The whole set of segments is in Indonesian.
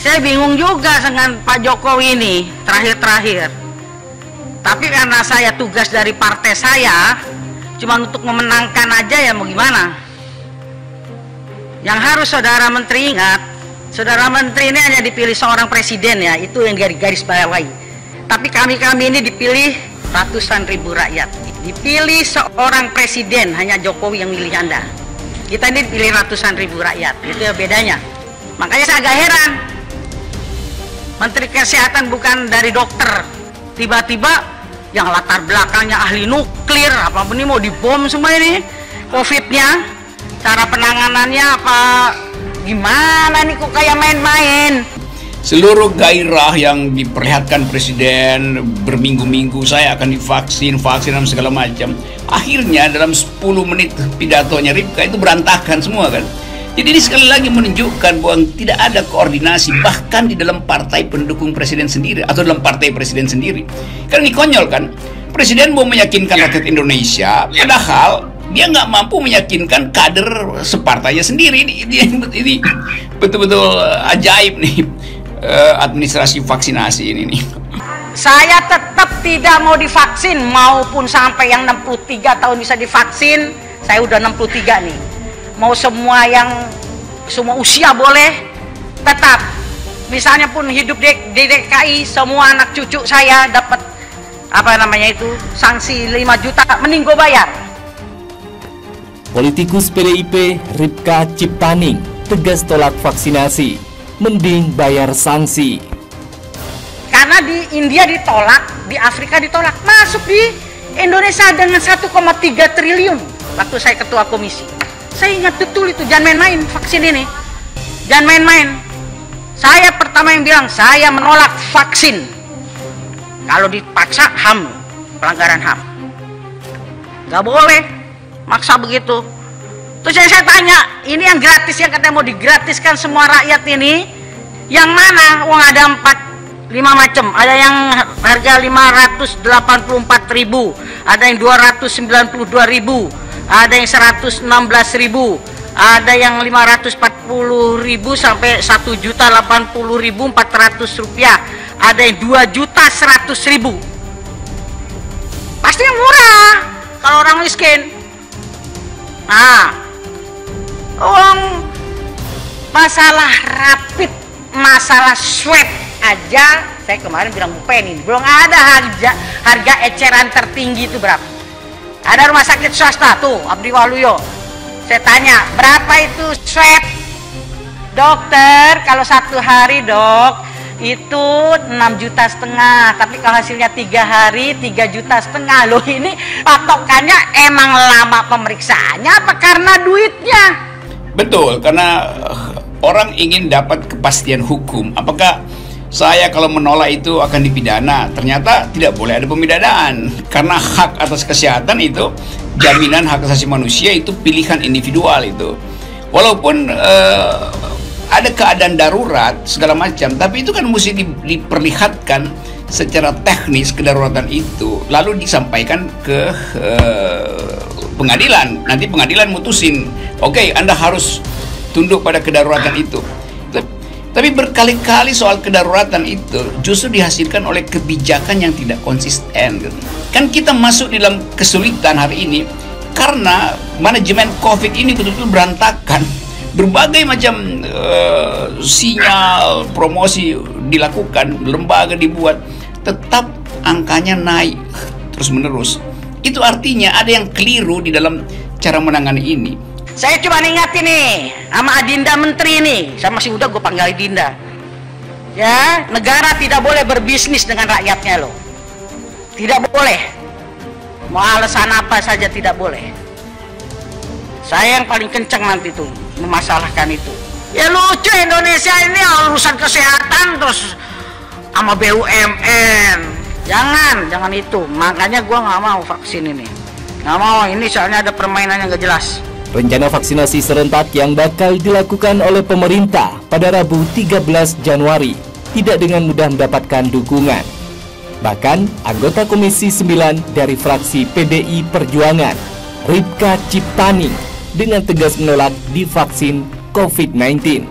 Saya bingung juga dengan Pak Jokowi ini terakhir-terakhir. Tapi karena saya tugas dari partai saya cuma untuk memenangkan aja, ya mau gimana. Yang harus saudara menteri ingat, saudara menteri ini hanya dipilih seorang presiden, ya, itu yang garis bawahi. Tapi kami ini dipilih ratusan ribu rakyat. Dipilih seorang presiden, hanya Jokowi yang milih Anda. Kita ini dipilih ratusan ribu rakyat, itu ya bedanya. Makanya saya agak heran, Menteri Kesehatan bukan dari dokter, tiba-tiba yang latar belakangnya ahli nuklir, apa ini mau dibom semua ini COVID-nya, cara penanganannya apa gimana nih, kok kayak main-main. Seluruh gairah yang diperlihatkan presiden berminggu-minggu, saya akan divaksin, dan segala macam, akhirnya dalam 10 menit pidatonya Ripka itu berantakan semua kan. Jadi ini sekali lagi menunjukkan bahwa tidak ada koordinasi bahkan di dalam partai pendukung presiden sendiri atau dalam partai presiden sendiri. Karena ini konyol kan, presiden mau meyakinkan rakyat Indonesia, padahal dia nggak mampu meyakinkan kader separtainya sendiri. Ini betul-betul ajaib nih, administrasi vaksinasi ini nih. Saya tetap tidak mau divaksin, maupun sampai yang 63 tahun bisa divaksin. Saya udah 63 nih. Mau semua usia boleh, tetap. Misalnya pun hidup di DKI, semua anak cucu saya dapat sanksi 5 juta, mending gue bayar. Politikus PDIP Ripka Ciptaning tegas tolak vaksinasi, mending bayar sanksi. Karena di India ditolak, di Afrika ditolak, masuk di Indonesia dengan 1,3 triliun waktu saya ketua komisi. Saya ingat betul itu, jangan main-main vaksin ini. Jangan main-main. Saya pertama yang bilang, saya menolak vaksin. Kalau dipaksa HAM, pelanggaran HAM. Gak boleh maksa begitu. Terus saya tanya, ini yang gratis, yang katanya mau digratiskan semua rakyat ini, yang mana? Uang ada 5 macam. Ada yang harga 584.000, ada yang 292.000, ada yang 116.000, ada yang 540.000 sampai 1.080.400 rupiah, ada yang 2.100.000. Pasti yang murah kalau orang miskin. Nah, masalah rapid, masalah swab aja, saya kemarin bilang Bu Penny, belum ada harga eceran tertinggi itu berapa. Ada rumah sakit swasta tuh, Abdi Waluyo. Saya tanya, berapa itu swab? Dokter, kalau 1 hari dok, itu 6,5 juta. Tapi kalau hasilnya 3 hari, 3,5 juta. Loh, ini patokannya emang lama pemeriksaannya apa karena duitnya? Betul, karena orang ingin dapat kepastian hukum. Apakah saya kalau menolak itu akan dipidana? Ternyata tidak boleh ada pemidanaan, karena hak atas kesehatan itu, jaminan hak asasi manusia itu pilihan individual itu. Walaupun ada keadaan darurat segala macam, tapi itu kan mesti diperlihatkan secara teknis kedaruratan itu, lalu disampaikan ke pengadilan. Nanti pengadilan mutusin, oke, Anda harus tunduk pada kedaruratan itu. Tapi berkali-kali soal kedaruratan itu justru dihasilkan oleh kebijakan yang tidak konsisten. Kan kita masuk di dalam kesulitan hari ini karena manajemen COVID ini betul-betul berantakan. Berbagai macam sinyal promosi dilakukan, lembaga dibuat, tetap angkanya naik terus-menerus. Itu artinya ada yang keliru di dalam cara menangani ini. Saya cuma ingatin nih sama Adinda Menteri nih, saya masih muda gue panggil Adinda. Ya, negara tidak boleh berbisnis dengan rakyatnya loh. Tidak boleh. Mau alasan apa saja tidak boleh. Saya yang paling kencang nanti tuh memasalahkan itu. Ya lucu, Indonesia ini urusan kesehatan terus sama BUMN. Jangan itu. Makanya gue nggak mau vaksin ini. Nggak mau, ini soalnya ada permainan yang nggak jelas. Rencana vaksinasi serentak yang bakal dilakukan oleh pemerintah pada Rabu 13 Januari tidak dengan mudah mendapatkan dukungan. Bahkan anggota Komisi 9 dari fraksi PDI Perjuangan, Ripka Ciptaning, dengan tegas menolak divaksin COVID-19.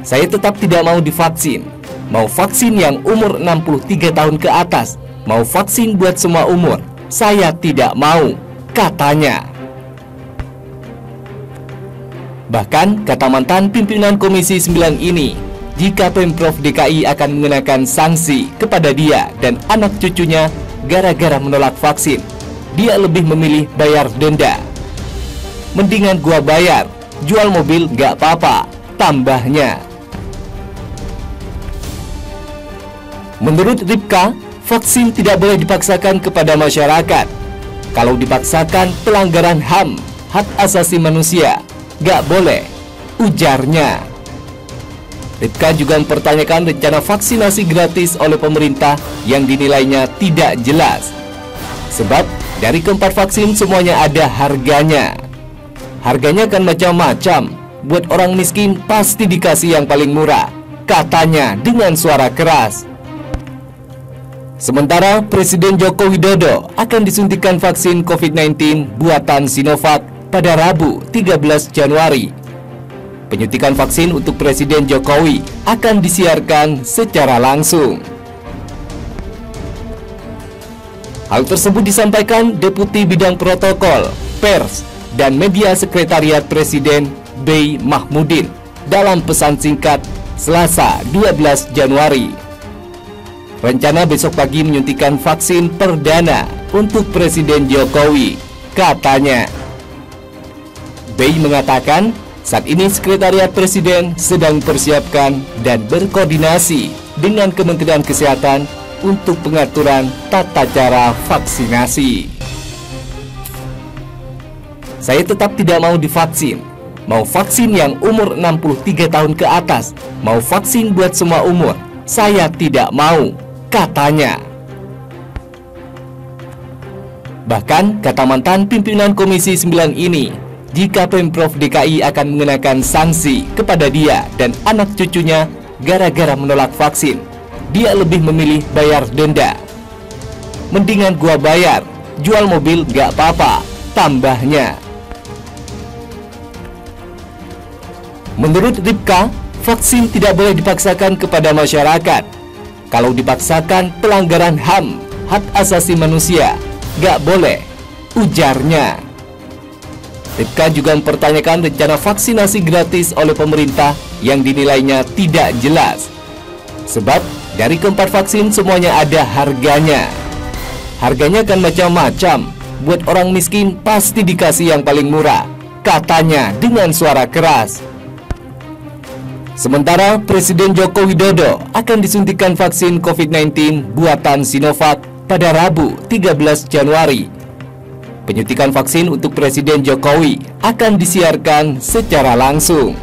Saya tetap tidak mau divaksin. Mau vaksin yang umur 63 tahun ke atas, mau vaksin buat semua umur. Saya tidak mau, katanya. Bahkan kata mantan pimpinan Komisi 9 ini, jika Pemprov DKI akan mengenakan sanksi kepada dia dan anak cucunya gara-gara menolak vaksin, dia lebih memilih bayar denda. Mendingan gua bayar, jual mobil gak apa-apa, tambahnya. Menurut Ripka, vaksin tidak boleh dipaksakan kepada masyarakat. Kalau dipaksakan pelanggaran HAM, hak asasi manusia, gak boleh, ujarnya. Ripka juga mempertanyakan rencana vaksinasi gratis oleh pemerintah yang dinilainya tidak jelas. Sebab dari keempat vaksin semuanya ada harganya. Harganya kan macam-macam. Buat orang miskin pasti dikasih yang paling murah, katanya dengan suara keras. Sementara Presiden Joko Widodo akan disuntikan vaksin COVID-19 buatan Sinovac pada Rabu 13 Januari. Penyuntikan vaksin untuk Presiden Jokowi akan disiarkan secara langsung. Hal tersebut disampaikan Deputi Bidang Protokol, Pers, dan Media Sekretariat Presiden Bey Mahmudin dalam pesan singkat Selasa 12 Januari. Rencana besok pagi menyuntikan vaksin perdana untuk Presiden Jokowi, katanya. Bey mengatakan, saat ini Sekretariat Presiden sedang mempersiapkan dan berkoordinasi dengan Kementerian Kesehatan untuk pengaturan tata cara vaksinasi. Saya tetap tidak mau divaksin. Mau vaksin yang umur 63 tahun ke atas, mau vaksin buat semua umur. Saya tidak mau, katanya. Bahkan kata mantan pimpinan Komisi 9 ini, jika Pemprov DKI akan mengenakan sanksi kepada dia dan anak cucunya gara-gara menolak vaksin, dia lebih memilih bayar denda. Mendingan gua bayar, jual mobil gak apa-apa, tambahnya. Menurut Ripka, vaksin tidak boleh dipaksakan kepada masyarakat. Kalau dipaksakan pelanggaran HAM, hak asasi manusia, gak boleh, ujarnya. Ripka juga mempertanyakan rencana vaksinasi gratis oleh pemerintah yang dinilainya tidak jelas. Sebab dari keempat vaksin semuanya ada harganya. Harganya kan macam-macam. Buat orang miskin pasti dikasih yang paling murah, katanya dengan suara keras. Sementara Presiden Joko Widodo akan disuntikan vaksin COVID-19 buatan Sinovac pada Rabu 13 Januari. Penyuntikan vaksin untuk Presiden Jokowi akan disiarkan secara langsung.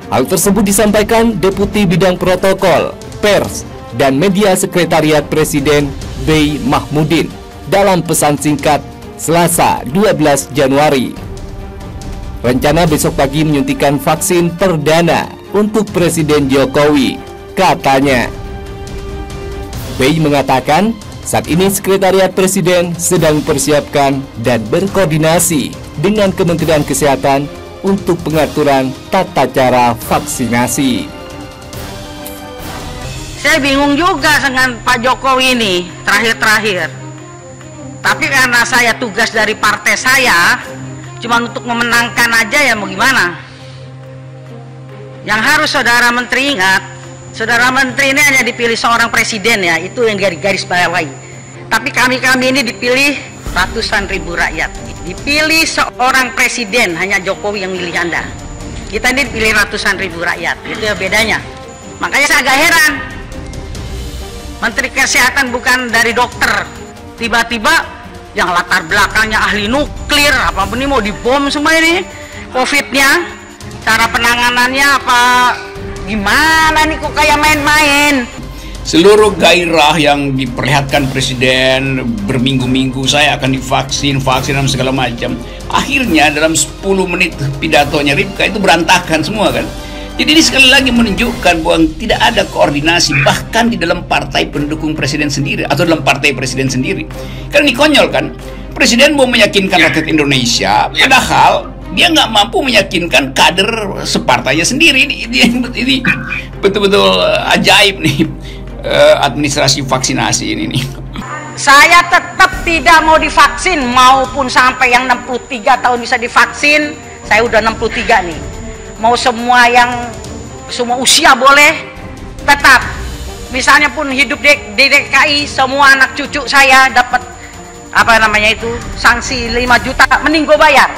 Hal tersebut disampaikan Deputi Bidang Protokol, Pers, dan Media Sekretariat Presiden Bey Mahmudin dalam pesan singkat Selasa 12 Januari. Rencana besok pagi menyuntikan vaksin perdana untuk Presiden Jokowi, katanya. Bey mengatakan, saat ini Sekretariat Presiden sedang mempersiapkan dan berkoordinasi dengan Kementerian Kesehatan untuk pengaturan tata cara vaksinasi. Saya bingung juga dengan Pak Jokowi ini terakhir-terakhir. Tapi karena saya tugas dari partai saya, cuma untuk memenangkan aja ya mau gimana. Yang harus Saudara Menteri ingat, Saudara Menteri ini hanya dipilih seorang presiden ya, itu yang garis bawahi. Tapi kami ini dipilih ratusan ribu rakyat. Dipilih seorang presiden, hanya Jokowi yang milih Anda. Kita ini dipilih ratusan ribu rakyat, itu ya bedanya. Makanya saya agak heran, Menteri Kesehatan bukan dari dokter, tiba-tiba yang latar belakangnya ahli nuklir, apa ini mau dibom semua ini COVID-nya, cara penanganannya apa gimana nih, kok kayak main-main. Seluruh gairah yang diperlihatkan Presiden berminggu-minggu, saya akan divaksin, dan segala macam, akhirnya dalam 10 menit pidatonya Ripka itu berantakan semua kan. Jadi ini sekali lagi menunjukkan bahwa tidak ada koordinasi bahkan di dalam partai pendukung presiden sendiri atau dalam partai presiden sendiri. Karena ini konyol kan, Presiden mau meyakinkan rakyat Indonesia, padahal dia nggak mampu meyakinkan kader separtainya sendiri. Ini betul-betul ajaib nih administrasi vaksinasi ini nih. Saya tetap tidak mau divaksin, maupun sampai yang 63 tahun bisa divaksin. Saya udah 63 nih. Mau semua usia boleh, tetap. Misalnya pun hidup di DKI, semua anak cucu saya dapat sanksi 5 juta, mending gue bayar.